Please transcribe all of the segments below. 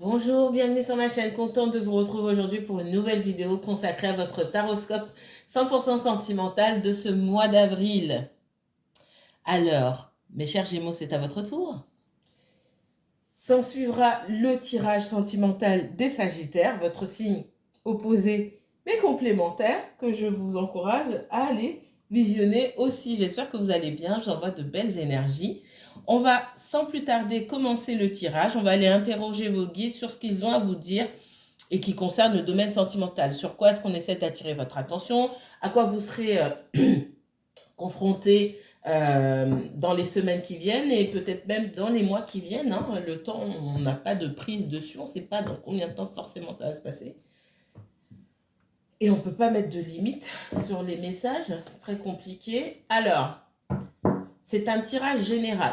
Bonjour, bienvenue sur ma chaîne, contente de vous retrouver aujourd'hui pour une nouvelle vidéo consacrée à votre taroscope 100% sentimental de ce mois d'avril. Alors, mes chers Gémeaux, c'est à votre tour. S'en suivra le tirage sentimental des Sagittaires, votre signe opposé mais complémentaire, que je vous encourage à aller visionner aussi. J'espère que vous allez bien, j'envoie de belles énergies. On va sans plus tarder commencer le tirage. On va aller interroger vos guides sur ce qu'ils ont à vous dire et qui concerne le domaine sentimental. Sur quoi est-ce qu'on essaie d'attirer votre attention? À quoi vous serez confronté dans les semaines qui viennent et peut-être même dans les mois qui viennent. Hein. Le temps, on n'a pas de prise dessus, on ne sait pas dans combien de temps forcément ça va se passer. Et on ne peut pas mettre de limite sur les messages, c'est très compliqué. Alors, c'est un tirage général.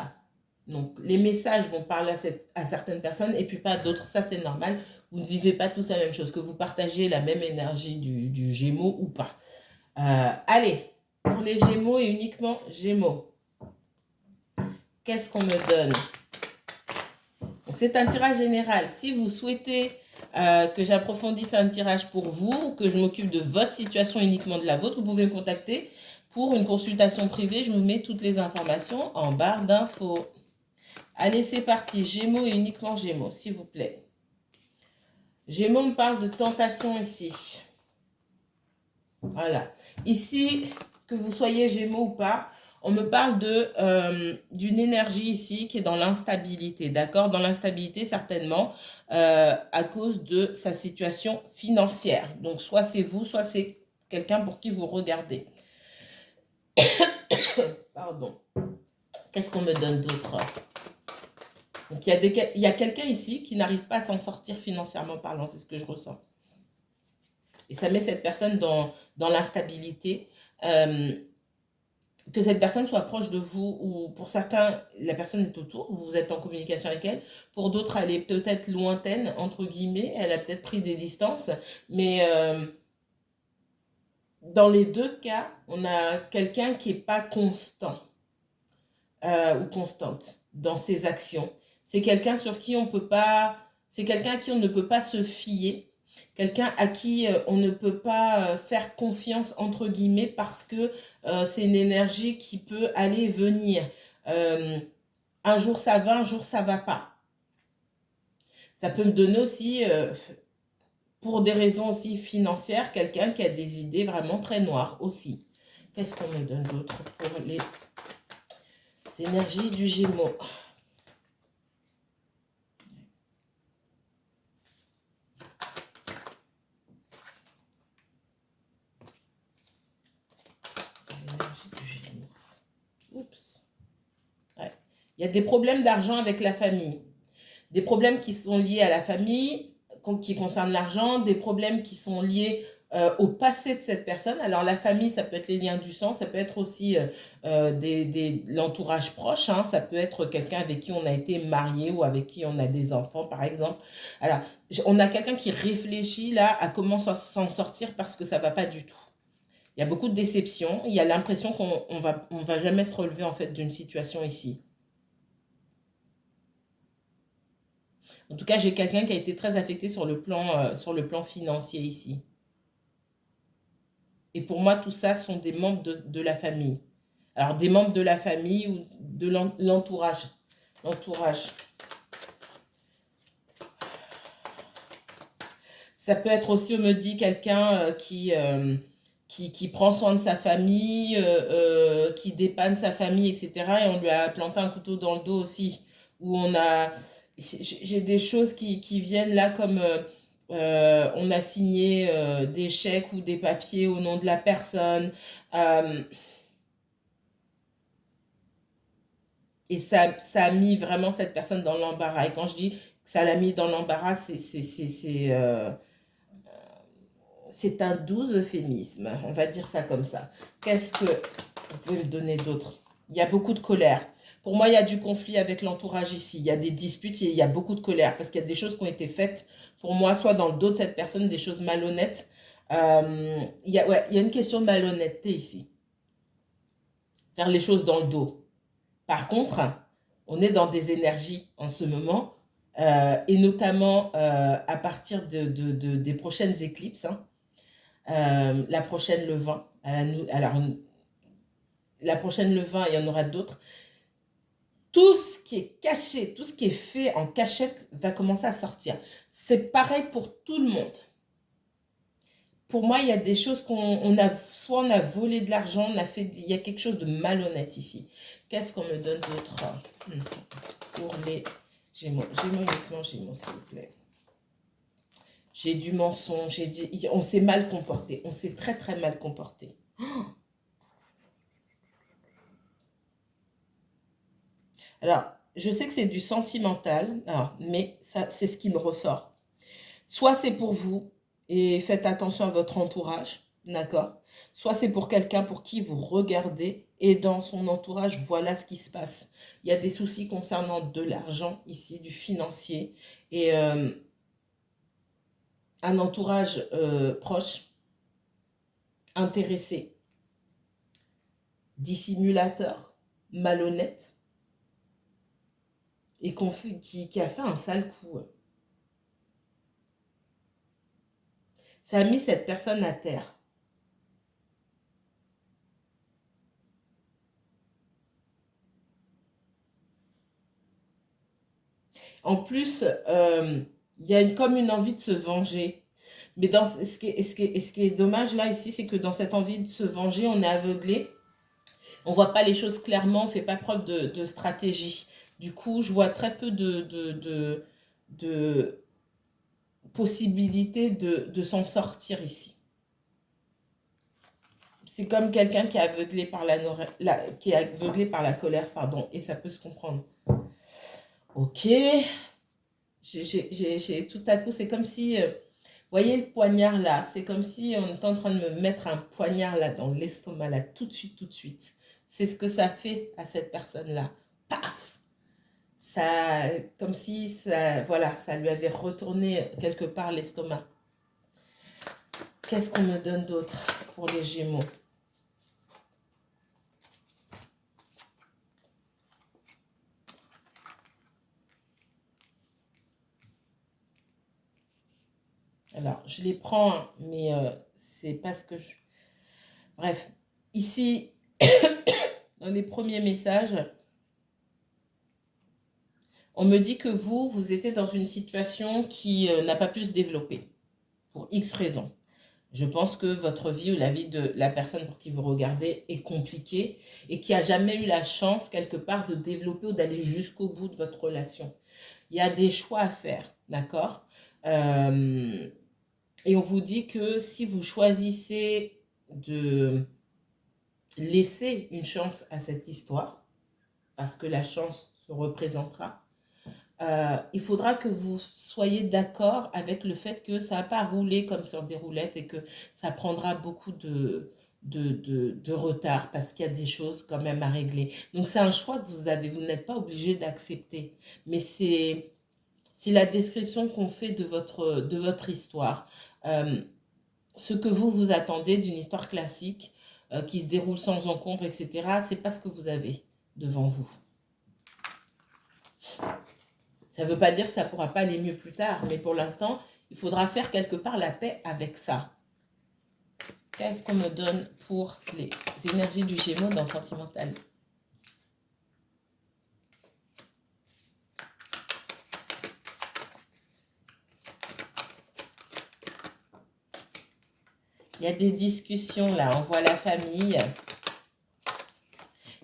Donc, les messages vont parler à certaines personnes et puis pas à d'autres. Ça, c'est normal. Vous ne vivez pas tous la même chose, que vous partagez la même énergie du Gémeaux ou pas. Allez, pour les Gémeaux et uniquement Gémeaux, qu'est-ce qu'on me donne? Donc, c'est un tirage général. Si vous souhaitez que j'approfondisse un tirage pour vous, que je m'occupe de votre situation, uniquement de la vôtre, vous pouvez me contacter pour une consultation privée. Je vous mets toutes les informations en barre d'infos. Allez, c'est parti. Gémeaux et uniquement Gémeaux, s'il vous plaît. Gémeaux me parle de tentation ici. Voilà. Ici, que vous soyez Gémeaux ou pas, on me parle d'une énergie ici qui est dans l'instabilité, d'accord? Dans l'instabilité, certainement, à cause de sa situation financière. Donc, soit c'est vous, soit c'est quelqu'un pour qui vous regardez. Pardon. Qu'est-ce qu'on me donne d'autre? Donc, il y a quelqu'un ici qui n'arrive pas à s'en sortir financièrement parlant, c'est ce que je ressens. Et ça met cette personne dans l'instabilité. Que cette personne soit proche de vous, ou pour certains, la personne est autour, vous êtes en communication avec elle. Pour d'autres, elle est peut-être lointaine, entre guillemets, elle a peut-être pris des distances. Mais dans les deux cas, on a quelqu'un qui n'est pas constant ou constante dans ses actions. C'est quelqu'un sur qui on peut pas, c'est quelqu'un à qui on ne peut pas se fier, quelqu'un à qui on ne peut pas faire confiance entre guillemets parce que c'est une énergie qui peut aller et venir. Un jour ça va, un jour ça va pas. Ça peut me donner aussi, pour des raisons aussi financières, quelqu'un qui a des idées vraiment très noires aussi. Qu'est-ce qu'on me donne d'autre pour les énergies du Gémeaux? Oups. Ouais. Il y a des problèmes d'argent avec la famille. Des problèmes qui sont liés à la famille, qui concernent l'argent, des problèmes qui sont liés au passé de cette personne. Alors la famille, ça peut être les liens du sang, ça peut être aussi l'entourage proche, hein. Ça peut être quelqu'un avec qui on a été marié ou avec qui on a des enfants, par exemple. Alors, on a quelqu'un qui réfléchit là à comment s'en sortir parce que ça ne va pas du tout. Il y a beaucoup de déceptions, il y a l'impression qu'on on va jamais se relever en fait d'une situation ici. En tout cas, j'ai quelqu'un qui a été très affecté sur le plan financier ici. Et pour moi, tout ça sont des membres de la famille. Alors, des membres de la famille ou de l'entourage. L'entourage. Ça peut être aussi, on me dit, quelqu'un qui prend soin de sa famille, qui dépanne sa famille, etc. Et on lui a planté un couteau dans le dos aussi. Où on a... J'ai des choses qui viennent là comme... on a signé des chèques ou des papiers au nom de la personne. Et ça a mis vraiment cette personne dans l'embarras. Et quand je dis que ça l'a mis dans l'embarras, c'est un doux euphémisme. On va dire ça comme ça. Qu'est-ce que vous pouvez me donner d'autre? Il y a beaucoup de colère. Pour moi, il y a du conflit avec l'entourage ici. Il y a des disputes, il y a beaucoup de colère. Parce qu'il y a des choses qui ont été faites, pour moi, soit dans le dos de cette personne, des choses malhonnêtes. Il y a une question de malhonnêteté ici. Faire les choses dans le dos. Par contre, on est dans des énergies en ce moment et notamment à partir des prochaines éclipses, hein. La prochaine le 20, alors la prochaine le 20, il y en aura d'autres. Tout ce qui est caché, tout ce qui est fait en cachette va commencer à sortir. C'est pareil pour tout le monde. Pour moi, il y a des choses soit on a volé de l'argent, il y a quelque chose de malhonnête ici. Qu'est-ce qu'on me donne d'autre pour les Gémeaux? Gémeaux, uniquement Gémeaux, s'il vous plaît. J'ai du mensonge, on s'est mal comporté, on s'est très très mal comporté. Alors, je sais que c'est du sentimental, mais ça, c'est ce qui me ressort. Soit c'est pour vous, et faites attention à votre entourage, d'accord? Soit c'est pour quelqu'un pour qui vous regardez, et dans son entourage, voilà ce qui se passe. Il y a des soucis concernant de l'argent ici, du financier, et un entourage proche, intéressé, dissimulateur, malhonnête, et qui a fait un sale coup. Ça a mis cette personne à terre. En plus, il y a comme une envie de se venger. Mais ce qui est dommage là, ici, c'est que dans cette envie de se venger, on est aveuglé. On ne voit pas les choses clairement, on ne fait pas preuve de stratégie. Du coup, je vois très peu de possibilités de s'en sortir ici. C'est comme quelqu'un qui est aveuglé par qui est aveuglé par la colère, pardon, et ça peut se comprendre. Ok. Tout à coup, c'est comme si, vous voyez le poignard là, c'est comme si on était en train de me mettre un poignard là dans l'estomac là, tout de suite, tout de suite. C'est ce que ça fait à cette personne-là. Paf! Ça, comme si ça, voilà, ça lui avait retourné quelque part l'estomac. Qu'est-ce qu'on me donne d'autre pour les Gémeaux? Alors, je les prends, hein, mais c'est parce que je... Bref, ici, dans les premiers messages, on me dit que vous étiez dans une situation qui n'a pas pu se développer, pour X raisons. Je pense que votre vie ou la vie de la personne pour qui vous regardez est compliquée et qui a jamais eu la chance, quelque part, de développer ou d'aller jusqu'au bout de votre relation. Il y a des choix à faire, d'accord? Et on vous dit que si vous choisissez de laisser une chance à cette histoire, parce que la chance se représentera, il faudra que vous soyez d'accord avec le fait que ça va pas rouler comme sur des roulettes et que ça prendra beaucoup de retard parce qu'il y a des choses quand même à régler. Donc c'est un choix que vous avez, vous n'êtes pas obligé d'accepter. Mais c'est la description qu'on fait de votre histoire. Ce que vous attendez d'une histoire classique qui se déroule sans encombre, etc., c'est pas ce que vous avez devant vous. Ça ne veut pas dire que ça ne pourra pas aller mieux plus tard, mais pour l'instant, il faudra faire quelque part la paix avec ça. Qu'est-ce qu'on me donne pour les énergies du Gémeaux dans le sentimental? Il y a des discussions là, on voit la famille.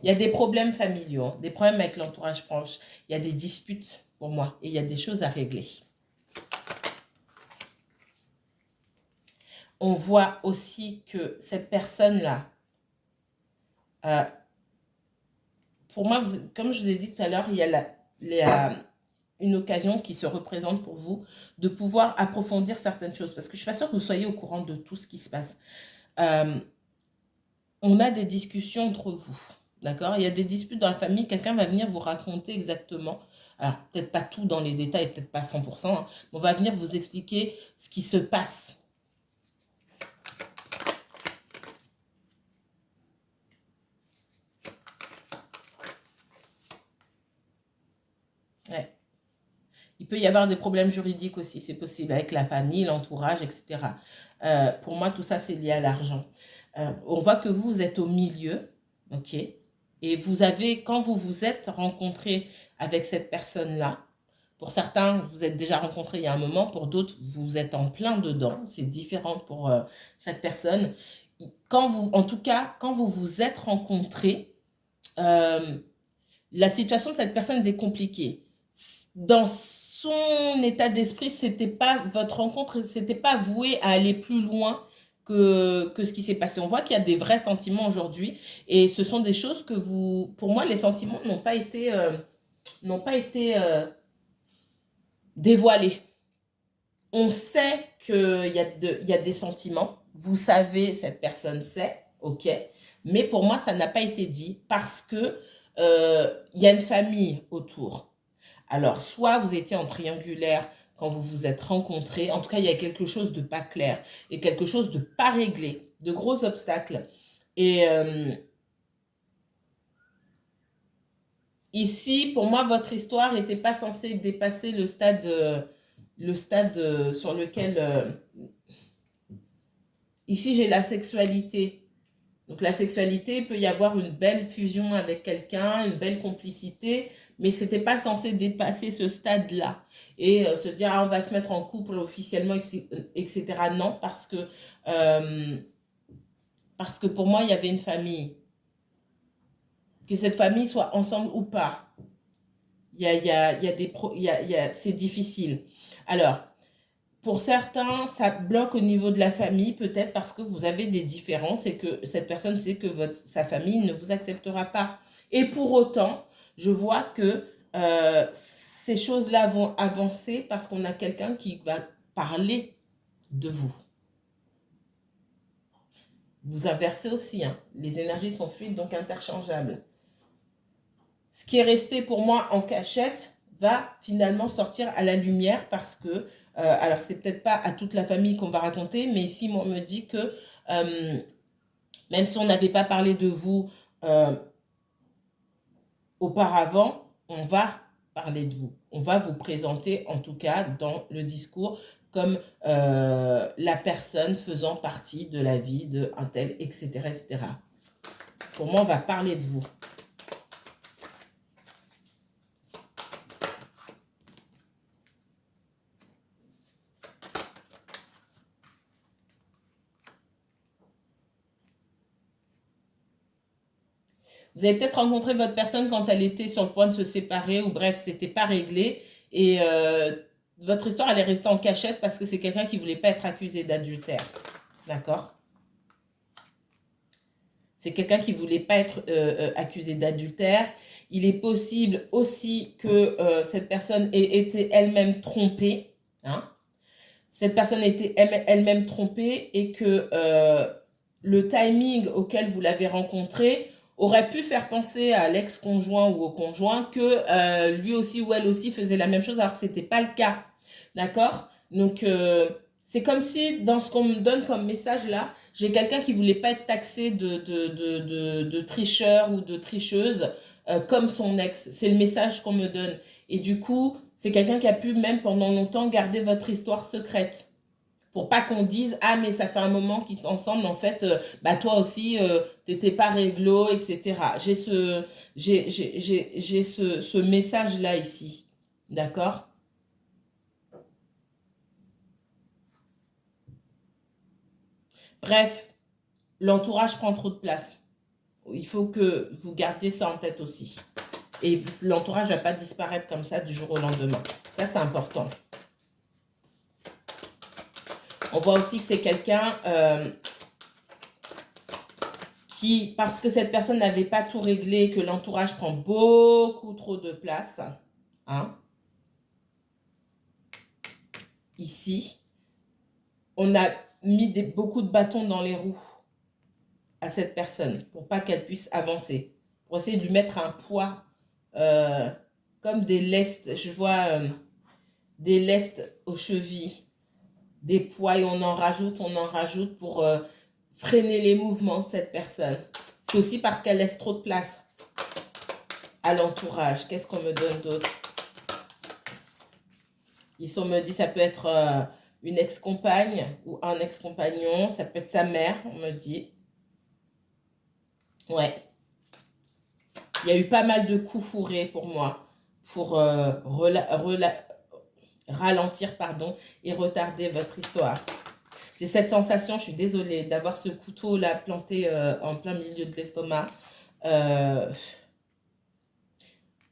Il y a des problèmes familiaux, des problèmes avec l'entourage proche. Il y a des disputes pour moi et il y a des choses à régler. On voit aussi que cette personne-là, pour moi, comme je vous ai dit tout à l'heure, il y a une occasion qui se représente pour vous de pouvoir approfondir certaines choses. Parce que je ne suis pas sûre que vous soyez au courant de tout ce qui se passe. On a des discussions entre vous. D'accord? Il y a des disputes dans la famille. Quelqu'un va venir vous raconter exactement. Alors, peut-être pas tout dans les détails, peut-être pas 100%. Hein, mais on va venir vous expliquer ce qui se passe. Ouais. Il peut y avoir des problèmes juridiques aussi, c'est possible, avec la famille, l'entourage, etc. Pour moi, tout ça, c'est lié à l'argent. On voit que vous êtes au milieu, ok? Et vous avez, quand vous vous êtes rencontré avec cette personne-là, pour certains, vous êtes déjà rencontrés il y a un moment, pour d'autres, vous êtes en plein dedans. C'est différent pour chaque personne. En tout cas, quand vous vous êtes rencontrés, la situation de cette personne était compliquée. Dans son état d'esprit, c'était pas votre rencontre, c'était pas voué à aller plus loin que ce qui s'est passé. On voit qu'il y a des vrais sentiments aujourd'hui et ce sont des choses que vous, pour moi, les sentiments n'ont pas été dévoilés. On sait qu'il y a des sentiments. Vous savez, cette personne sait, ok. Mais pour moi, ça n'a pas été dit parce que il y a une famille autour. Alors, soit vous étiez en triangulaire quand vous vous êtes rencontrés. En tout cas, il y a quelque chose de pas clair et quelque chose de pas réglé, de gros obstacles. Et ici, pour moi, votre histoire n'était pas censée dépasser le stade sur lequel... ici, j'ai la sexualité. Donc, la sexualité, il peut y avoir une belle fusion avec quelqu'un, une belle complicité, mais ce n'était pas censé dépasser ce stade-là. Et se dire, ah, on va se mettre en couple officiellement, etc. Non, parce que pour moi, il y avait une famille. Que cette famille soit ensemble ou pas. C'est difficile. Alors, pour certains, ça bloque au niveau de la famille, peut-être parce que vous avez des différences et que cette personne sait que sa famille ne vous acceptera pas. Et pour autant, je vois que ces choses-là vont avancer parce qu'on a quelqu'un qui va parler de vous. Vous inversez aussi, hein. Les énergies sont fluides, donc interchangeables. Ce qui est resté pour moi en cachette va finalement sortir à la lumière parce que, alors c'est peut-être pas à toute la famille qu'on va raconter, mais ici, moi, on me dit que même si on n'avait pas parlé de vous auparavant, on va parler de vous. On va vous présenter, en tout cas, dans le discours, comme la personne faisant partie de la vie d'un tel, etc., etc. Pour moi, on va parler de vous. Vous avez peut-être rencontré votre personne quand elle était sur le point de se séparer ou bref, c'était pas réglé. Et votre histoire, elle est restée en cachette parce que c'est quelqu'un qui voulait pas être accusé d'adultère. D'accord? C'est quelqu'un qui voulait pas être accusé d'adultère. Il est possible aussi que cette personne ait été elle-même trompée. Hein? Cette personne a été elle-même trompée et que le timing auquel vous l'avez rencontré aurait pu faire penser à l'ex-conjoint ou au conjoint que lui aussi ou elle aussi faisait la même chose alors que ce n'était pas le cas. D'accord? Donc, c'est comme si dans ce qu'on me donne comme message là, j'ai quelqu'un qui ne voulait pas être taxé de tricheur ou de tricheuse comme son ex. C'est le message qu'on me donne. Et du coup, c'est quelqu'un qui a pu même pendant longtemps garder votre histoire secrète. Pour pas qu'on dise, ah mais ça fait un moment qu'ils sont ensemble, en fait, bah toi aussi, t'étais pas réglo, etc. J'ai ce message-là ici. D'accord? Bref, l'entourage prend trop de place. Il faut que vous gardiez ça en tête aussi. Et l'entourage ne va pas disparaître comme ça du jour au lendemain. Ça, c'est important. On voit aussi que c'est quelqu'un qui, parce que cette personne n'avait pas tout réglé, que l'entourage prend beaucoup trop de place. Hein? Ici, on a mis beaucoup de bâtons dans les roues à cette personne pour pas qu'elle puisse avancer. Pour essayer de lui mettre un poids comme des lestes. Je vois des lestes aux chevilles, des poids et on en rajoute pour freiner les mouvements de cette personne. C'est aussi parce qu'elle laisse trop de place à l'entourage. Qu'est-ce qu'on me donne d'autre? Ils me dit ça peut être une ex-compagne ou un ex-compagnon, ça peut être sa mère, on me dit. Ouais, il y a eu pas mal de coups fourrés pour moi, pour ralentir, pardon, et retarder votre histoire. J'ai cette sensation, je suis désolée, d'avoir ce couteau-là planté en plein milieu de l'estomac. Euh,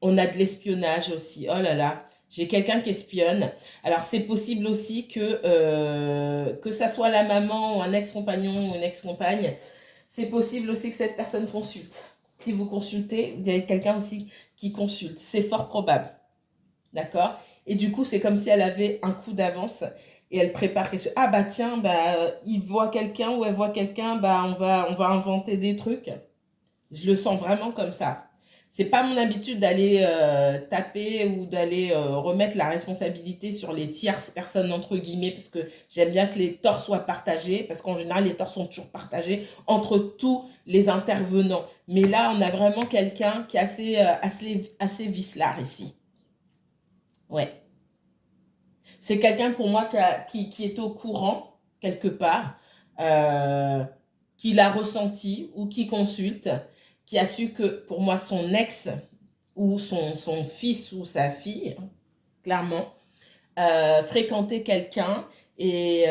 on a de l'espionnage aussi. Oh là là, j'ai quelqu'un qui espionne. Alors, c'est possible aussi que ça soit la maman ou un ex-compagnon ou une ex-compagne. C'est possible aussi que cette personne consulte. Si vous consultez, il y a quelqu'un aussi qui consulte. C'est fort probable. D'accord? Et du coup, c'est comme si elle avait un coup d'avance et elle prépare quelque chose. Ah bah tiens, bah, il voit quelqu'un ou elle voit quelqu'un, bah on va inventer des trucs. Je le sens vraiment comme ça. C'est pas mon habitude d'aller taper ou d'aller remettre la responsabilité sur les tierces personnes entre guillemets parce que j'aime bien que les torts soient partagés parce qu'en général les torts sont toujours partagés entre tous les intervenants. Mais là on a vraiment quelqu'un qui est assez vicelard ici. Ouais. C'est quelqu'un pour moi qui est au courant quelque part, euh, qui l'a ressenti ou qui consulte, qui a su que pour moi son ex ou son fils ou sa fille, clairement, fréquentait quelqu'un. Et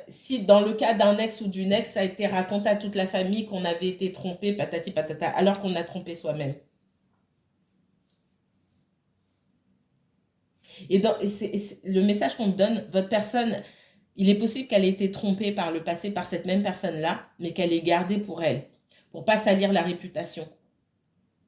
si dans le cas d'un ex ou d'une ex, ça a été raconté à toute la famille qu'on avait été trompé, patati patata, alors qu'on a trompé soi-même. Le message qu'on me donne, votre personne, il est possible qu'elle ait été trompée par le passé par cette même personne-là, mais qu'elle ait gardé pour elle, pour pas salir la réputation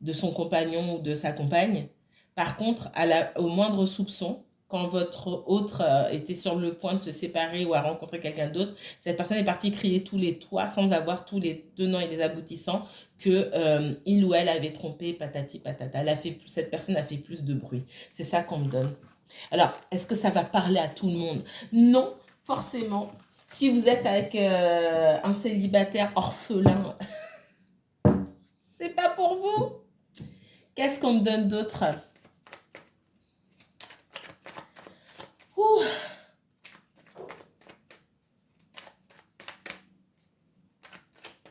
de son compagnon ou de sa compagne. Par contre, au moindre soupçon, quand votre autre était sur le point de se séparer ou à rencontrer quelqu'un d'autre, cette personne est partie crier tous les toits sans avoir tous les tenants et les aboutissants que il ou elle avait trompé, patati patata. Cette personne a fait plus de bruit. C'est ça qu'on me donne. Alors, est-ce que ça va parler à tout le monde? Non, forcément. Si vous êtes avec un célibataire orphelin, c'est pas pour vous. Qu'est-ce qu'on me donne d'autre? Ouh.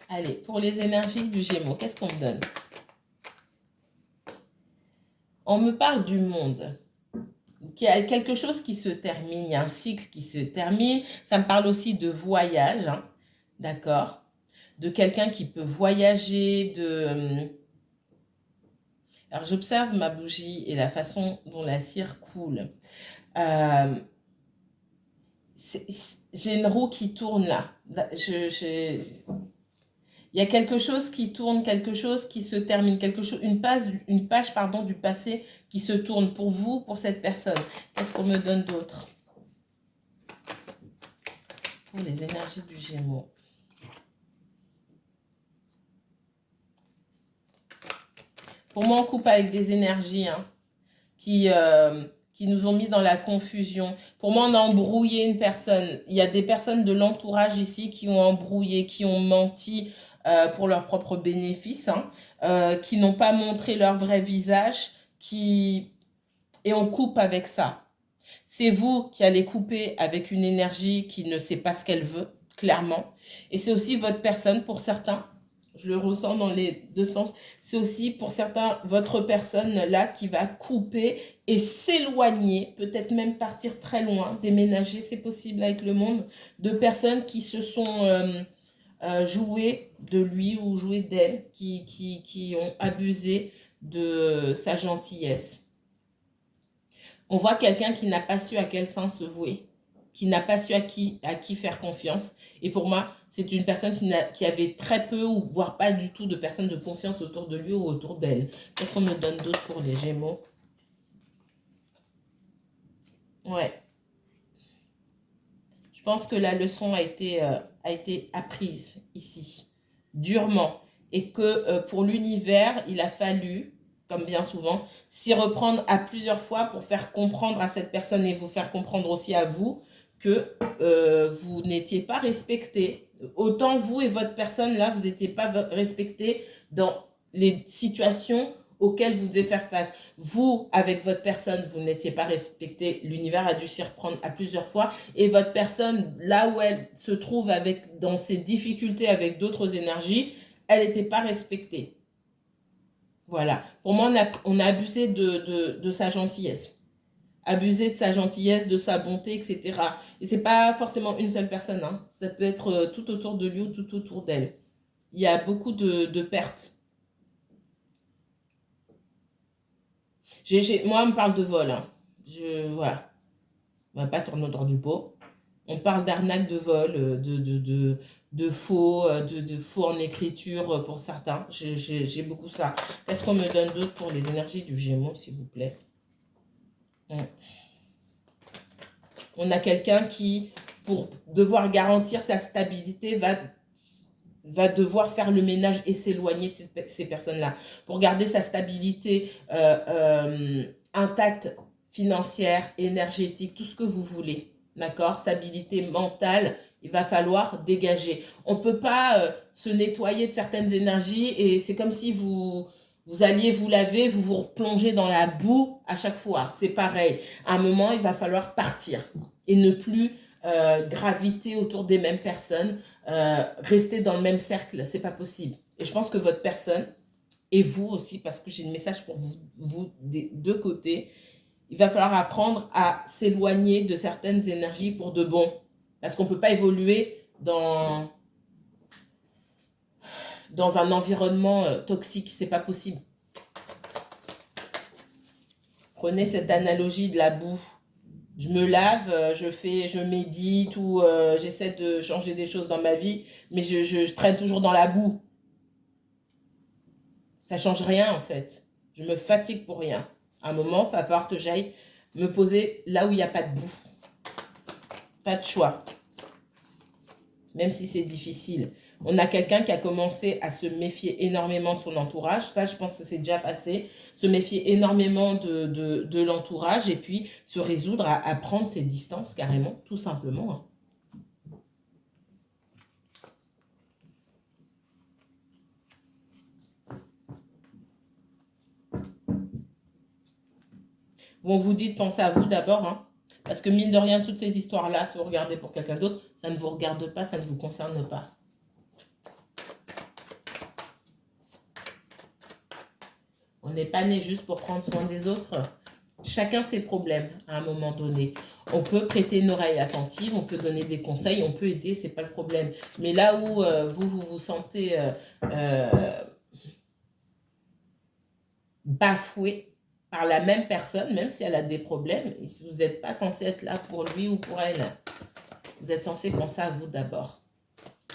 Allez, pour les énergies du Gémeaux, qu'est-ce qu'on me donne? On me parle du monde. Qu'il y a quelque chose qui se termine, il y a un cycle qui se termine. Ça me parle aussi de voyage, hein, d'accord? De quelqu'un qui peut voyager, Alors, j'observe ma bougie et la façon dont la cire coule. Euh, j'ai une roue qui tourne là. Il y a quelque chose qui tourne, quelque chose qui se termine, une page pardon, du passé qui se tourne pour vous, pour cette personne. Qu'est-ce qu'on me donne d'autre? Pour les énergies du Gémeaux. Pour moi, on coupe avec des énergies hein, qui nous ont mis dans la confusion. Pour moi, on a embrouillé une personne. Il y a des personnes de l'entourage ici qui ont embrouillé, qui ont menti pour leur propre bénéfice, hein, qui n'ont pas montré leur vrai visage, et on coupe avec ça. C'est vous qui allez couper avec une énergie qui ne sait pas ce qu'elle veut, clairement. Et c'est aussi votre personne, pour certains, je le ressens dans les deux sens, c'est aussi pour certains votre personne là qui va couper et s'éloigner, peut-être même partir très loin, déménager, c'est possible avec le monde, de personnes qui se sont jouées de lui ou jouées d'elle, qui ont abusé de sa gentillesse. On voit quelqu'un qui n'a pas su à quel sens se vouer, qui n'a pas su à qui faire confiance. Et pour moi, c'est une personne qui avait très peu ou voire pas du tout de personnes de confiance autour de lui ou autour d'elle. Qu'est-ce qu'on me donne d'autre pour les Gémeaux? Ouais, je pense que la leçon a été apprise ici, durement. Et que pour l'univers, il a fallu, comme bien souvent, s'y reprendre à plusieurs fois pour faire comprendre à cette personne et vous faire comprendre aussi à vous que vous n'étiez pas respecté. Autant vous et votre personne, là, vous n'étiez pas respecté dans les situations auxquels vous devez faire face. Vous, avec votre personne, vous n'étiez pas respecté. L'univers a dû s'y reprendre à plusieurs fois. Et votre personne, là où elle se trouve dans ses difficultés avec d'autres énergies, elle n'était pas respectée. Voilà. Pour moi, on a abusé de sa gentillesse. Abusé de sa gentillesse, de sa bonté, etc. Et c'est pas forcément une seule personne. Hein. Ça peut être tout autour de lui ou tout autour d'elle. Il y a beaucoup de pertes. Moi, on me parle de vol. Hein. Voilà. On va pas tourner autour du pot. On parle d'arnaque de vol, de faux, de faux en écriture pour certains. J'ai beaucoup ça. Qu'est-ce qu'on me donne d'autre pour les énergies du Gémeaux, s'il vous plaît? On a quelqu'un qui, pour devoir garantir sa stabilité, va devoir faire le ménage et s'éloigner de ces personnes-là. Pour garder sa stabilité intacte, financière, énergétique, tout ce que vous voulez. D'accord? Stabilité mentale, il va falloir dégager. On ne peut pas se nettoyer de certaines énergies et c'est comme si vous alliez vous laver, vous vous replongez dans la boue à chaque fois. C'est pareil. À un moment, il va falloir partir et ne plus graviter autour des mêmes personnes, rester dans le même cercle. C'est pas possible. Et je pense que votre personne, et vous aussi, parce que j'ai le message pour vous des deux côtés, il va falloir apprendre à s'éloigner de certaines énergies pour de bon. Parce qu'on ne peut pas évoluer dans un environnement toxique. C'est pas possible. Prenez cette analogie de la boue. Je me lave, je médite ou j'essaie de changer des choses dans ma vie, mais je traîne toujours dans la boue. Ça change rien en fait. Je me fatigue pour rien. À un moment, il va falloir que j'aille me poser là où il n'y a pas de boue. Pas de choix. Même si c'est difficile. On a quelqu'un qui a commencé à se méfier énormément de son entourage. Ça, je pense que c'est déjà passé. Se méfier énormément de l'entourage et puis se résoudre à prendre ses distances carrément, tout simplement. Hein. Bon, vous dites, pensez à vous d'abord, hein, parce que mine de rien, toutes ces histoires-là, si vous regardez pour quelqu'un d'autre, ça ne vous regarde pas, ça ne vous concerne pas. On n'est pas né juste pour prendre soin des autres. Chacun ses problèmes à un moment donné. On peut prêter une oreille attentive, on peut donner des conseils, on peut aider, c'est pas le problème. Mais là où vous sentez bafoué par la même personne, même si elle a des problèmes, vous n'êtes pas censé être là pour lui ou pour elle. Vous êtes censé penser à vous d'abord.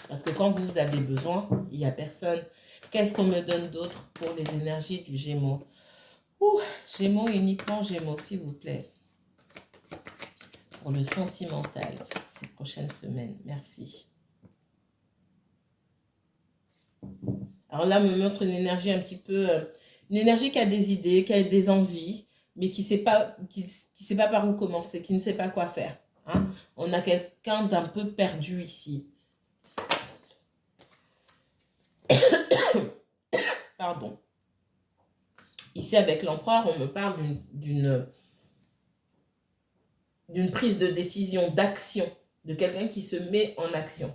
Parce que quand vous avez besoin, il n'y a personne. Qu'est-ce qu'on me donne d'autre pour les énergies du Gémeaux? Ouh, Gémeaux, uniquement Gémeaux, s'il vous plaît. Pour le sentimental, ces prochaines semaines. Merci. Alors là, me montre une énergie un petit peu... une énergie qui a des idées, qui a des envies, mais qui sait pas par où commencer, qui ne sait pas quoi faire. Hein? On a quelqu'un d'un peu perdu ici. Pardon. Ici, avec l'empereur, on me parle d'une prise de décision, d'action, de quelqu'un qui se met en action.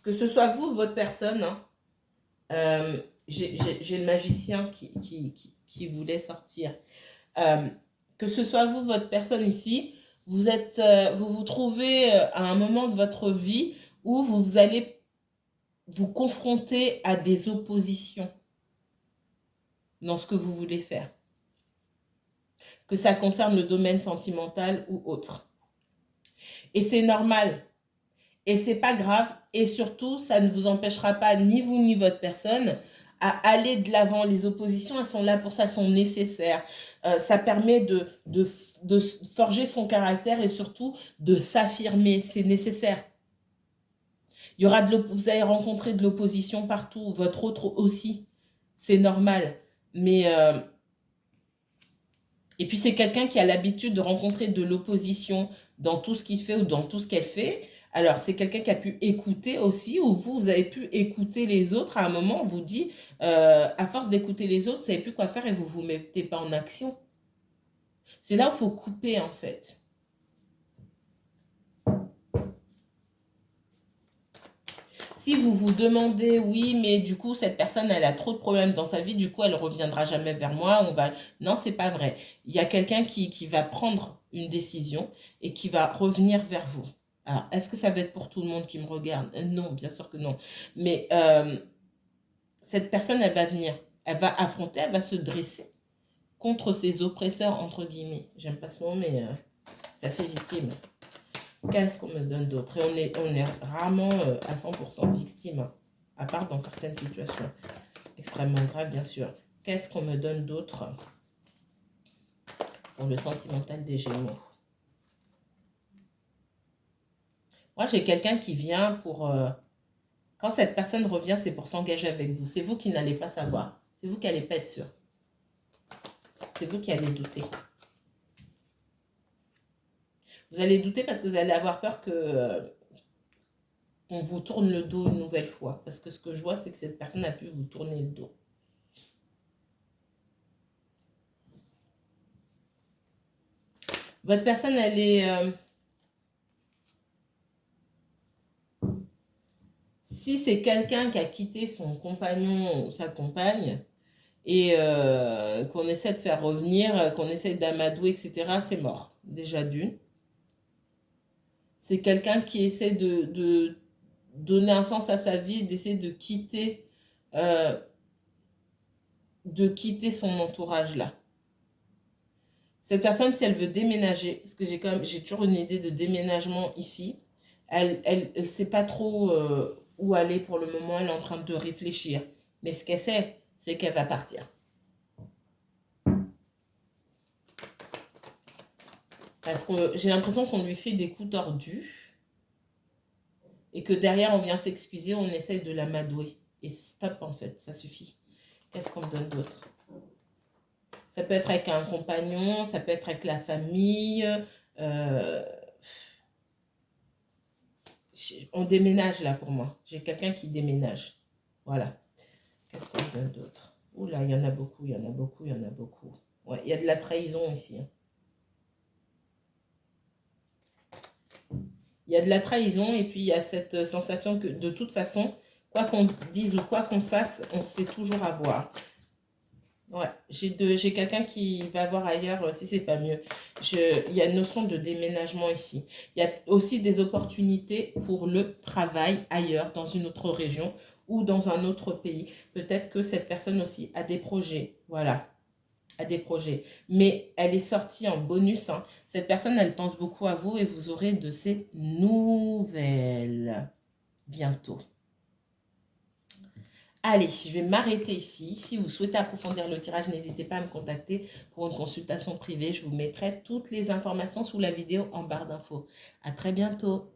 Que ce soit vous, votre personne, hein, j'ai le magicien qui voulait sortir. Que ce soit vous, votre personne ici, vous vous trouvez à un moment de votre vie où vous allez vous confronter à des oppositions dans ce que vous voulez faire. Que ça concerne le domaine sentimental ou autre. Et c'est normal. Et c'est pas grave. Et surtout, ça ne vous empêchera pas, ni vous ni votre personne, à aller de l'avant. Les oppositions, elles sont là pour ça, elles sont nécessaires. Ça permet de forger son caractère et surtout de s'affirmer. C'est nécessaire. Vous allez rencontrer de l'opposition partout. Votre autre aussi. C'est normal. Mais Et puis, c'est quelqu'un qui a l'habitude de rencontrer de l'opposition dans tout ce qu'il fait ou dans tout ce qu'elle fait. Alors, c'est quelqu'un qui a pu écouter aussi, ou vous avez pu écouter les autres. À un moment, on vous dit, à force d'écouter les autres, vous ne savez plus quoi faire et vous ne vous mettez pas en action. C'est là où il faut couper, en fait. Si vous vous demandez, oui, mais du coup, cette personne, elle a trop de problèmes dans sa vie, du coup, elle ne reviendra jamais vers moi, on va... Non, c'est pas vrai. Il y a quelqu'un qui va prendre une décision et qui va revenir vers vous. Alors, est-ce que ça va être pour tout le monde qui me regarde? Non, bien sûr que non. Mais cette personne, elle va venir, elle va affronter, elle va se dresser contre ses oppresseurs, entre guillemets. J'aime pas ce mot, mais ça fait victime. Qu'est-ce qu'on me donne d'autre? Et on est rarement à 100% victime, hein, à part dans certaines situations extrêmement graves, bien sûr. Qu'est-ce qu'on me donne d'autre pour le sentimental des Gémeaux? Moi, j'ai quelqu'un qui vient pour... quand cette personne revient, c'est pour s'engager avec vous. C'est vous qui n'allez pas savoir. C'est vous qui n'allez pas être sûr. C'est vous qui allez douter. Vous allez douter parce que vous allez avoir peur que on vous tourne le dos une nouvelle fois. Parce que ce que je vois, c'est que cette personne a pu vous tourner le dos. Votre personne, elle est... si c'est quelqu'un qui a quitté son compagnon ou sa compagne et qu'on essaie de faire revenir, qu'on essaie d'amadouer, etc., c'est mort, déjà d'une. C'est quelqu'un qui essaie de donner un sens à sa vie, d'essayer euh, de quitter son entourage là. Cette personne, si elle veut déménager, parce que j'ai toujours une idée de déménagement ici, elle sait pas trop où aller pour le moment, elle est en train de réfléchir. Mais ce qu'elle sait, c'est qu'elle va partir. Parce que j'ai l'impression qu'on lui fait des coups tordus et que derrière, on vient s'excuser, on essaye de l'amadouer. Et stop, en fait, ça suffit. Qu'est-ce qu'on me donne d'autre? Ça peut être avec un compagnon, ça peut être avec la famille. euh, on déménage là pour moi. J'ai quelqu'un qui déménage. Voilà. Qu'est-ce qu'on me donne d'autre? Oula, il y en a beaucoup, il y en a beaucoup, il y en a beaucoup. Ouais, il y a de la trahison ici, hein. Il y a de la trahison et puis il y a cette sensation que de toute façon, quoi qu'on dise ou quoi qu'on fasse, on se fait toujours avoir. Ouais, j'ai quelqu'un qui va voir ailleurs si c'est pas mieux. Il y a une notion de déménagement ici. Il y a aussi des opportunités pour le travail ailleurs, dans une autre région ou dans un autre pays. Peut-être que cette personne aussi a des projets. Voilà, a des projets. Mais elle est sortie en bonus, hein. Cette personne, elle pense beaucoup à vous et vous aurez de ces nouvelles bientôt. Allez, je vais m'arrêter ici. Si vous souhaitez approfondir le tirage, n'hésitez pas à me contacter pour une consultation privée. Je vous mettrai toutes les informations sous la vidéo en barre d'infos. À très bientôt.